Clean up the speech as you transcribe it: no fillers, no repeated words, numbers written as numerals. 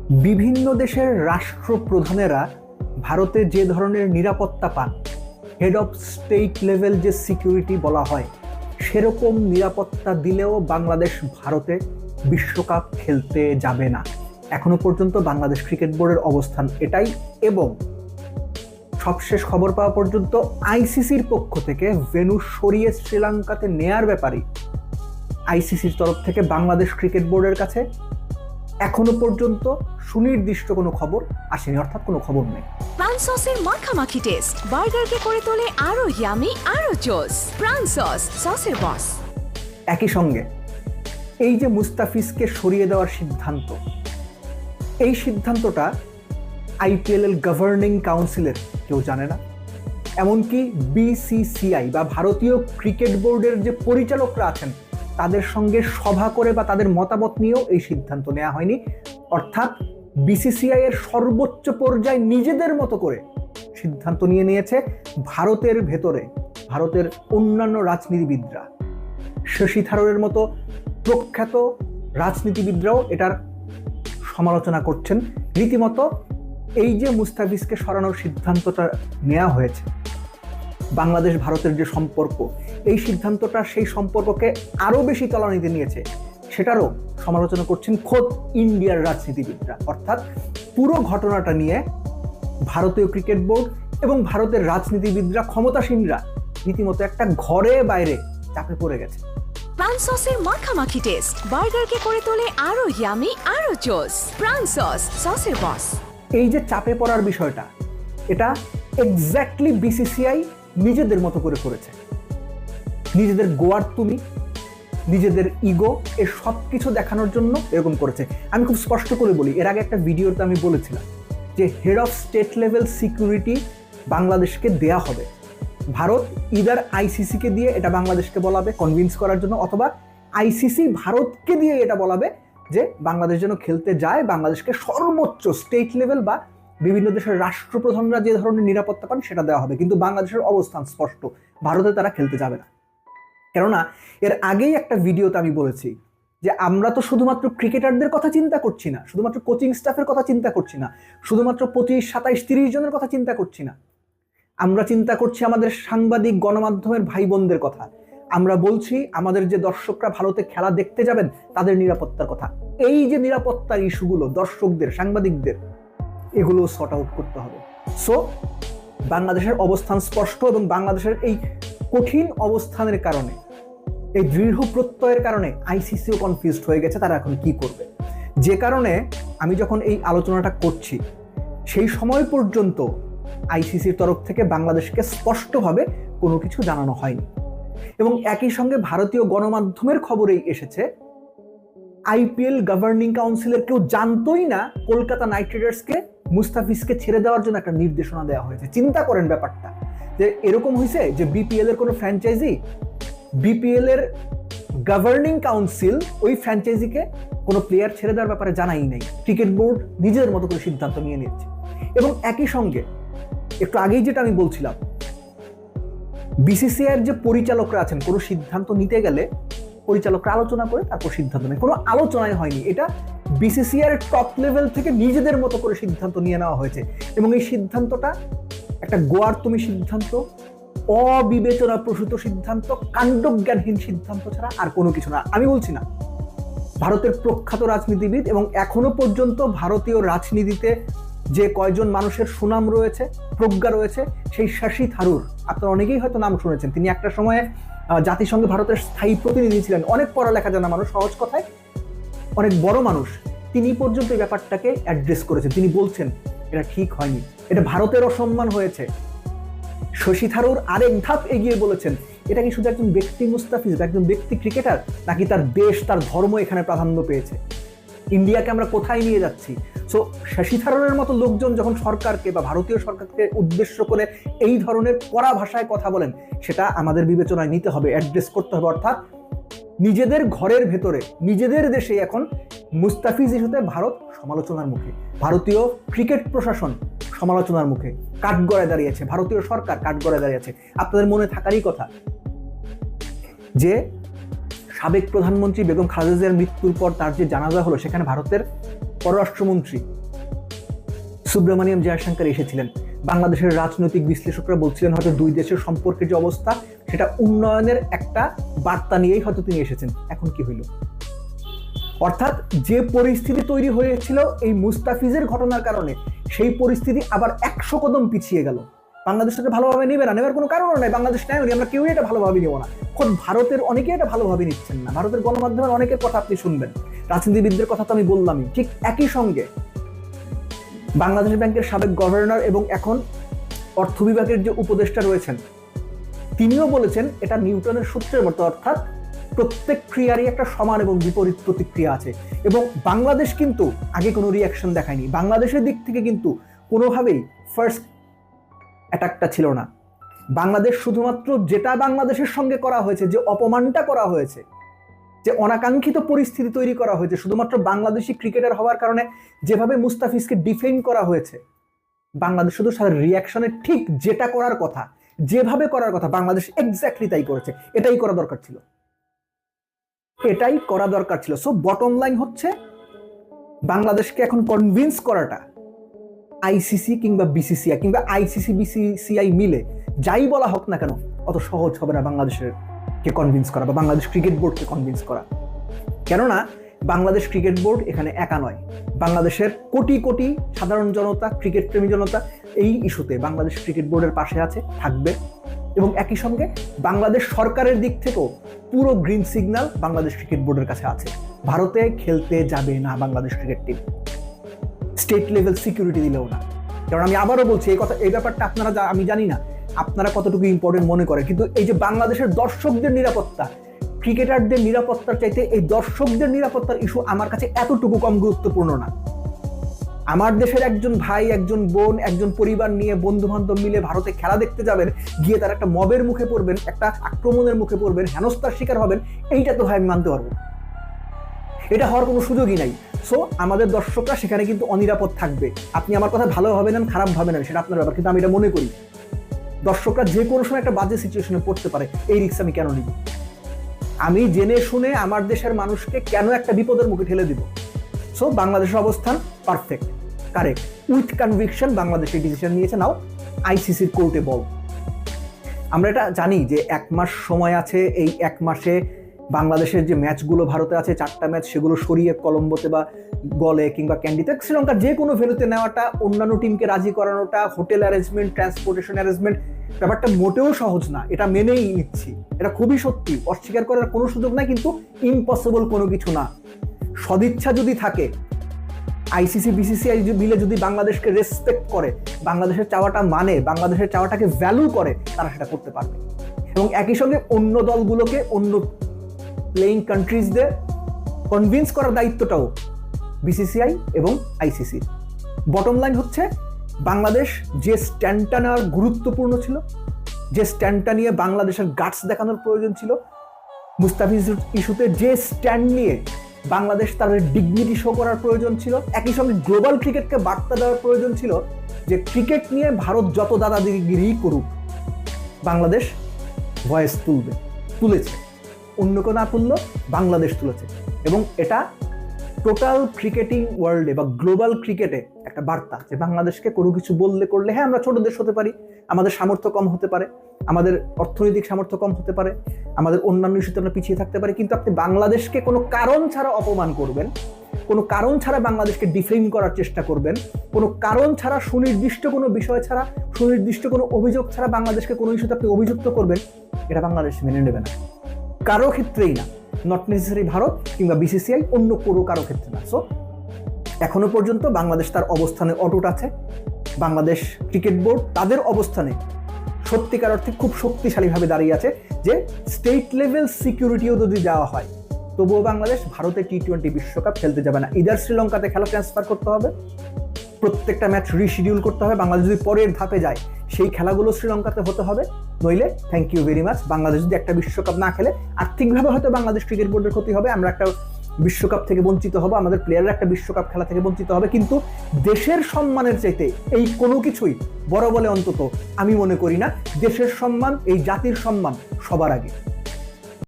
বিভিন্ন দেশের রাষ্ট্রপ্রধানেরা ভারতে যে ধরনের নিরাপত্তা পান, হেড অফ স্টেট লেভেল যে সিকিউরিটি বলা হয়, সেরকম নিরাপত্তা দিলেও বাংলাদেশ ভারতে বিশ্বকাপ খেলতে যাবে না। এখনো পর্যন্ত বাংলাদেশ ক্রিকেট বোর্ডের অবস্থান এটাই। এবং সবশেষ খবর পাওয়া পর্যন্ত আইসিসির পক্ষ থেকে ভেন্যু সরিয়ে শ্রীলঙ্কাতে নেয়ার ব্যাপারে আইসিসির তরফ থেকে বাংলাদেশ ক্রিকেট বোর্ডের কাছে এখনো পর্যন্ত সুনির্দিষ্ট কোনো খবর আসেনি, অর্থাৎ কোনো খবর নেই। প্রাণ সসের মাখামাখি টেস্ট বার্গারকে করে তোলে আরো ইয়ামি আরো জোস। প্রাণ সসের বস। একই সঙ্গে এই যে মুস্তাফিজকে সরিয়ে দেওয়ার সিদ্ধান্ত, এই সিদ্ধান্তটা আইপিএল এর গভর্নিং কাউন্সিলের কেউ জানে না। এমনকি বিসিসিআই বা ভারতীয় ক্রিকেট বোর্ডের যে পরিচালকরা আছেন তাদের সঙ্গে সভা করে বা তাদের মতামত নিয়েও এই সিদ্ধান্ত নেওয়া হয়নি। অর্থাৎ বিসিসিআই এর সর্বোচ্চ পর্যায়ে নিজেদের মতো করে সিদ্ধান্ত নিয়ে নিয়েছে। ভারতের ভেতরে ভারতের অন্যান্য রাজনীতিবিদরা, শশী থারুরের মতো প্রখ্যাত রাজনীতিবিদরাও এটার সমালোচনা করছেন। রীতিমতো এই যে মুস্তাফিজকে সরানোর সিদ্ধান্তটা নেওয়া হয়েছে, বাংলাদেশ ভারতের যে সম্পর্ক, এই সিদ্ধান্তটা সেই সম্পর্ককে আরো বেশি তলানিতে নিয়েছে, সেটারও সমালোচনা করছেন খোদ ইন্ডিয়ার রাজনীতিবিদরা। অর্থাৎ পুরো ঘটনাটা নিয়ে ভারতীয় ক্রিকেট বোর্ড এবং ভারতের রাজনীতিবিদরা, ক্ষমতাসীনরা রীতিমতো একটা ঘরে বাইরে চাপে পড়ে গেছে। প্রাণ সসের মাখামাখি টেস্ট বার্গারকে করে তোলে আরো ইয়ামি আরো জোস। প্রাণ সসের বস। এই যে চাপে পড়ার বিষয়টা, এটা এক্স্যাক্টলি বিসিসিআই নিজেদের মতো করে করেছে। নিজেদের গোয়ার তুমি, নিজেদের ইগো, এর সব কিছু দেখানোর জন্য এরকম করেছে। আমি খুব স্পষ্ট করে বলি, এর আগে একটা ভিডিওতে আমি বলেছিলাম যে head of state level security বাংলাদেশকে দেয়া হবে। ভারত ইদার আইসিসিকে দিয়ে এটা বাংলাদেশকে বলাবে কনভিন্স করার জন্য, অথবা আইসিসি ভারতকে দিয়ে এটা বলাবে যে বাংলাদেশ যেন খেলতে যায়, বাংলাদেশকে সর্বোচ্চ স্টেট লেভেল বা বিভিন্ন দেশের রাষ্ট্রপ্রধানরা যে ধরনের নিরাপত্তা পান সেটা দেওয়া হবে। কিন্তু বাংলাদেশের অবস্থান স্পষ্ট, ভারতে তারা খেলতে যাবে না। কেননা এর আগেই একটা ভিডিওতে আমি বলেছি যে আমরা তো শুধুমাত্র ক্রিকেটারদের কথা চিন্তা করছি না, শুধুমাত্র কোচিং স্টাফের কথা চিন্তা করছি না, শুধুমাত্র 25, 27, 30 জনের কথা চিন্তা করছি না। আমরা চিন্তা করছি আমাদের সাংবাদিক গণমাধ্যমের ভাই বোনদের কথা। আমরা বলছি আমাদের যে দর্শকরা ভারতে খেলা দেখতে যাবেন তাদের নিরাপত্তার কথা। এই যে নিরাপত্তার ইস্যুগুলো দর্শকদের, সাংবাদিকদের, এগুলো সর্ট আউট করতে হবে। সো বাংলাদেশের অবস্থান স্পষ্ট, এবং বাংলাদেশের এই কঠিন অবস্থানের কারণে, এই দৃঢ় প্রত্যয়ের কারণে আইসিসিও কনফিউজড হয়ে গেছে তারা এখন কি করবে। যে কারণে আমি যখন এই আলোচনাটা করছি, সেই সময় পর্যন্ত আইসিসির তরফ থেকে বাংলাদেশকে স্পষ্টভাবে কোনো কিছু জানানো হয়নি। এবং একই সঙ্গে ভারতীয় গণমাধ্যমের খবরেই এসেছে আইপিএল গভর্নিং কাউন্সিলের কেউ জানতোই না কলকাতা নাইট রাইডার্সকে মুস্তাফিজকে ছেড়ে দেওয়ার জন্য একটা নির্দেশনা দেওয়া হয়েছে। চিন্তা করেন ব্যাপারটা, যে এরকম হয়েছে যে বিপিএল এর কোনো ফ্র্যাঞ্চাইজি, বিপিএল এর গভর্নিং কাউন্সিল ওই ফ্র্যাঞ্চাইজিকে কোনো প্লেয়ার ছেড়ে দেওয়ার ব্যাপারে জানাই নাই। ক্রিকেট বোর্ড নিজেদের মতো করে সিদ্ধান্ত নিয়ে নিচ্ছে। এবং একই সঙ্গে একটু আগেই যেটা আমি বলছিলাম, বিসিসিআই এর যে পরিচালকরা আছেন, কোনো সিদ্ধান্ত নিতে গেলে পরিচালকরা আলোচনা করে তারপর সিদ্ধান্ত নেয়। কোনো আলোচনাই হয়নি, এটা বিসিসিআই এর টপ লেভেল থেকে নিজেদের মতো করে সিদ্ধান্ত নিয়ে নেওয়া হয়েছে। এবং এই সিদ্ধান্তটা একটা গোয়ার তুমি সিদ্ধান্ত, অবিবেচনা প্রসূত সিদ্ধান্ত, কাণ্ডজ্ঞানহীন সিদ্ধান্ত ছাড়া আর কোনো কিছু না। আমি বলছি না, ভারতের প্রখ্যাত রাজনীতিবিদ এবং এখনো পর্যন্ত ভারতীয় রাজনীতিতে যে কয়জন মানুষের সুনাম রয়েছে, প্রজ্ঞা রয়েছে, সেই শশী থারুর, আপনারা অনেকেই হয়তো নাম শুনেছেন। তিনি একটা সময়ে জাতিসংঘে ভারতের স্থায়ী প্রতিনিধি ছিলেন, অনেক পড়ালেখা জানা মানুষ, সহজ কথায় অনেক বড় মানুষ। তিনি পর্যন্ত এই ব্যাপারটাকে অ্যাড্রেস করেছেন। তিনি বলছেন এটা ঠিক হয়নি, এটা ভারতের অসম্মান হয়েছে। শশী থারুর আরেক ধাপ এগিয়ে বলেছেন এটা কি শুধু একজন ব্যক্তি মুস্তাফিজ বা একজন ব্যক্তি ক্রিকেটার, নাকি তার দেশ, তার ধর্ম এখানে প্রাধান্য পেয়েছে? ইন্ডিয়াকে আমরা কোথায় নিয়ে যাচ্ছি? সো শশী থারুরের মতো লোকজন যখন সরকারকে বা ভারতীয় সরকারকে উদ্দেশ্য করে এই ধরনের কড়া ভাষায় কথা বলেন, সেটা আমাদের বিবেচনায় নিতে হবে, অ্যাড্রেস করতে হবে। অর্থাৎ নিজেদের ঘরের ভেতরে, নিজেদের দেশে এখন মুস্তাফিজ ইস্যুতে ভারত সমালোচনার মুখে, ভারতীয় ক্রিকেট প্রশাসন সমালোচনার মুখে, কাঠগড়ায় দাঁড়িয়েছে, ভারতীয় সরকার কাঠগড়ায় দাঁড়িয়েছে। আপনাদের মনে থাকারই কথা যে সাবেক প্রধানমন্ত্রী বেগম খালেদা জিয়ার মৃত্যুর পর তার যে জানাজা হলো, সেখানে ভারতের পররাষ্ট্রমন্ত্রী সুব্রমণিয়াম জয়শঙ্কর এসেছিলেন। বাংলাদেশের রাজনৈতিক বিশ্লেষকরা বলছিলেন হয়তো দুই দেশের সম্পর্কের যে অবস্থা সেটা উন্নয়নের একটা বার্তা নিয়েই হয়তো তিনি এসেছেন। এখন কি হইল? অর্থাৎ যে পরিস্থিতি তৈরি হয়েছিল এই মুস্তাফিজের ঘটনার কারণে, সেই পরিস্থিতি আবার 100 কদম পিছিয়ে গেল। বাংলাদেশটাকে ভালোভাবে নেবে না, নেবার কোনো কারণও নাই। বাংলাদেশ নেয়, আমরা কেউই এটা ভালোভাবে নেব না। খোদ ভারতের অনেকে এটা ভালোভাবে নিচ্ছেন না। ভারতের গণমাধ্যমের অনেকের কথা আপনি শুনবেন, রাজনীতিবিদদের কথা তো আমি বললামই। ঠিক একই সঙ্গে বাংলাদেশ ব্যাংকের সাবেক গভর্নর এবং এখন অর্থ বিভাগের যে উপদেষ্টা রয়েছেন, তিনিও বলেছেন এটা নিউটনের সূত্রের মতো, অর্থাৎ প্রত্যেক ক্রিয়ারই একটা সমান এবং বিপরীত প্রতিক্রিয়া আছে। এবং বাংলাদেশ কিন্তু আগে কোনো রিয়াকশন দেখায়নি। বাংলাদেশের দিক থেকে কিন্তু কোনোভাবেই ফার্স্ট অ্যাটাকটা ছিল না। বাংলাদেশ শুধুমাত্র যেটা বাংলাদেশের সঙ্গে করা হয়েছে, যে অপমানটা করা হয়েছে, যে অনাকাঙ্ক্ষিত পরিস্থিতি তৈরি করা হয়েছে, শুধুমাত্র বাংলাদেশি ক্রিকেটার হওয়ার কারণে যেভাবে মুস্তাফিজকে ডিফেন্ড করা হয়েছে, বাংলাদেশ শুধু তার রিয়াকশনে ঠিক যেটা করার কথা, যেভাবে করার কথা, বাংলাদেশ এক্স্যাক্টলি তাই করেছে। এটাই করা দরকার ছিল, এটাই করা দরকার ছিল। সো বটম লাইন হচ্ছে, বাংলাদেশকে এখন কনভিন্স করাটা আইসিসি কিংবা বিসিসিআই কিংবা আইসিসি বিসিসিআই মিলে যাই বলা হোক না কেন, অত সহজ হবে না বাংলাদেশের কে কনভিন্স করা বা বাংলাদেশ ক্রিকেট বোর্ডকে কনভিন্স করা। কেননা বাংলাদেশ ক্রিকেট বোর্ড এখানে একা নয়। বাংলাদেশের কোটি কোটি সাধারণ জনতা, ক্রিকেট প্রেমী জনতা এই ইস্যুতে বাংলাদেশ ক্রিকেট বোর্ডের পাশে আছে, থাকবে। এবং একই সঙ্গে বাংলাদেশ সরকারের দিক থেকেও পুরো গ্রিন সিগন্যাল বাংলাদেশ ক্রিকেট বোর্ডের কাছে আছে। ভারতে খেলতে যাবে না Bangladesh cricket team, state level security দিলেও না। কারণ আমি আবারও বলছি, এই কথা, এই ব্যাপারটা আপনারা, আমি জানি না আপনারা কতটুকু ইম্পর্টেন্ট মনে করেন, কিন্তু এই যে বাংলাদেশের দর্শকদের নিরাপত্তা, ক্রিকেটারদের নিরাপত্তার চাইতে এই দর্শকদের নিরাপত্তার ইস্যু আমার কাছে এতটুকু কম গুরুত্বপূর্ণ না। আমার দেশের একজন ভাই, একজন বোন, একজন পরিবার নিয়ে বন্ধু বান্ধব মিলে ভারতে খেলা দেখতে যাবেন, গিয়ে তার একটা মবের মুখে পড়বেন, একটা আক্রমণের মুখে পড়বেন, হেনস্থার শিকার হবেন, এইটা তো ভাই আমি মানতে পারবো। এটা হওয়ার কোনো সুযোগই নাই। সো আমাদের দর্শকরা সেখানে কিন্তু অনিরাপদ থাকবে। আপনি আমার কথা ভালোভাবে নেন, খারাপভাবে নেন, সেটা আপনার ব্যাপার, কিন্তু আমি এটা মনে করি দর্শকরা যে কোনো সময় একটা বাজে সিচুয়েশনে পড়তে পারে। এই রিস্ক আমি কেন নিব? আমি জেনে শুনে আমার দেশের মানুষকে কেন একটা বিপদের মুখে ঠেলে দিব? সো বাংলাদেশের অবস্থান perfect, correct, with conviction Bangladesh এই ডিসিশন নিয়েছে। নাও আইসিসির কোর্টে বল। আমরা এটা জানি যে 1 মাস সময় আছে। এই 1 মাসে বাংলাদেশের যে ম্যাচগুলো ভারতে আছে, 4টা ম্যাচ, সেগুলো সরিয়ে কলম্বোতে বা গলে কিংবা ক্যান্ডিতে, শ্রীলঙ্কার যে কোনো ভেন্যুতে নেওয়াটা, অন্যান্য টিমকে রাজি করানোটা, হোটেল অ্যারেঞ্জমেন্ট, ট্রান্সপোর্টেশন অ্যারেঞ্জমেন্ট, ব্যাপারটা মোটেও সহজ না। এটা মেনেই নিচ্ছি, এটা খুবই সত্যি, অস্বীকার করার কোনো সুযোগ নাই, কিন্তু ইম্পসিবল কোনো কিছু না। সদিচ্ছা যদি থাকে, আইসিসি বিসিসিআই মিলে যদি বাংলাদেশকে রেসপেক্ট করে, বাংলাদেশের চাওয়াটা মানে, বাংলাদেশের চাওয়াটাকে ভ্যালু করে, তারা সেটা করতে পারবে। এবং একই সঙ্গে অন্য দলগুলোকে, অন্য প্লেইং কান্ট্রিজদের কনভিন্স করার দায়িত্বটাও বিসিসিআই এবং আইসিসির। বটম লাইন হচ্ছে, বাংলাদেশ যে স্ট্যান্ডটা নেওয়ার গুরুত্বপূর্ণ ছিল, যে স্ট্যান্ডটা নিয়ে বাংলাদেশের গাটস দেখানোর প্রয়োজন ছিল, মুস্তাফিজ ইস্যুতে যে স্ট্যান্ড নিয়ে বাংলাদেশ তাদের ডিগনিটি শো করার প্রয়োজন ছিল, একই সঙ্গে গ্লোবাল ক্রিকেটকে বার্তা দেওয়ার প্রয়োজন ছিল যে ক্রিকেট নিয়ে ভারত যত দাদাগিরি করুক, বাংলাদেশ ভয়েস তুলেছে। অন্য কেউ না তুললো, বাংলাদেশ তুলেছে। এবং এটা টোটাল ক্রিকেটিং ওয়ার্ল্ডে বা গ্লোবাল ক্রিকেটে একটা বার্তা যে বাংলাদেশকে কোনো কিছু বললে করলে, হ্যাঁ আমরা ছোট দেশ হতে পারি, আমাদের সামর্থ্য কম হতে পারে, আমাদের অর্থনৈতিক সামর্থ্য কম হতে পারে, আমাদের অন্যান্য ইস্যুতে আমরা পিছিয়ে থাকতে পারি, কিন্তু আপনি বাংলাদেশকে কোনো কারণ ছাড়া অপমান করবেন, কোনো কারণ ছাড়া বাংলাদেশকে ডিফেম করার চেষ্টা করবেন, কোনো কারণ ছাড়া, সুনির্দিষ্ট কোনো বিষয় ছাড়া, সুনির্দিষ্ট কোনো অভিযোগ ছাড়া বাংলাদেশকে কোনো ইস্যুতে আপনি অভিযুক্ত করবেন, এটা বাংলাদেশ মেনে নেবে না, কারো ক্ষেত্রেই না। নট নেসেসারি ভারত কিংবা বিসিসিআই, অন্য কারো ক্ষেত্রে না। সো এখনো পর্যন্ত বাংলাদেশ তার অবস্থানে অটুট আছে। বাংলাদেশ ক্রিকেট বোর্ড তাদের অবস্থানে সত্যিকার অর্থে খুব শক্তিশালীভাবে দাঁড়িয়ে আছে যে স্টেট লেভেল সিকিউরিটিও যদি দেওয়া হয়, তবুও বাংলাদেশ ভারতে T20 বিশ্বকাপ খেলতে যাবে না। ইদার শ্রীলঙ্কাতে খেলা ট্রান্সফার করতে হবে, প্রত্যেকটা ম্যাচ রিশিডিউল করতে হবে। বাংলাদেশ যদি পরের ধাপে যায়, সেই খেলাগুলো শ্রীলঙ্কাতে হতে হবে, নইলে thank you very much. Bangladesh যদি একটা বিশ্বকাপ না খেলে, আর্থিকভাবে হয়তো বাংলাদেশ ক্রিকেট বোর্ডের ক্ষতি হবে, আমরা একটা বিশ্বকাপ থেকে বঞ্চিত হব, আমাদের প্লেয়াররা একটা বিশ্বকাপ খেলা থেকে বঞ্চিত হবে, কিন্তু দেশের সম্মানের চাইতে এই কোনো কিছুই বড় বলে অন্তত আমি মনে করি না। দেশের সম্মান, এই জাতির সম্মান সবার আগে।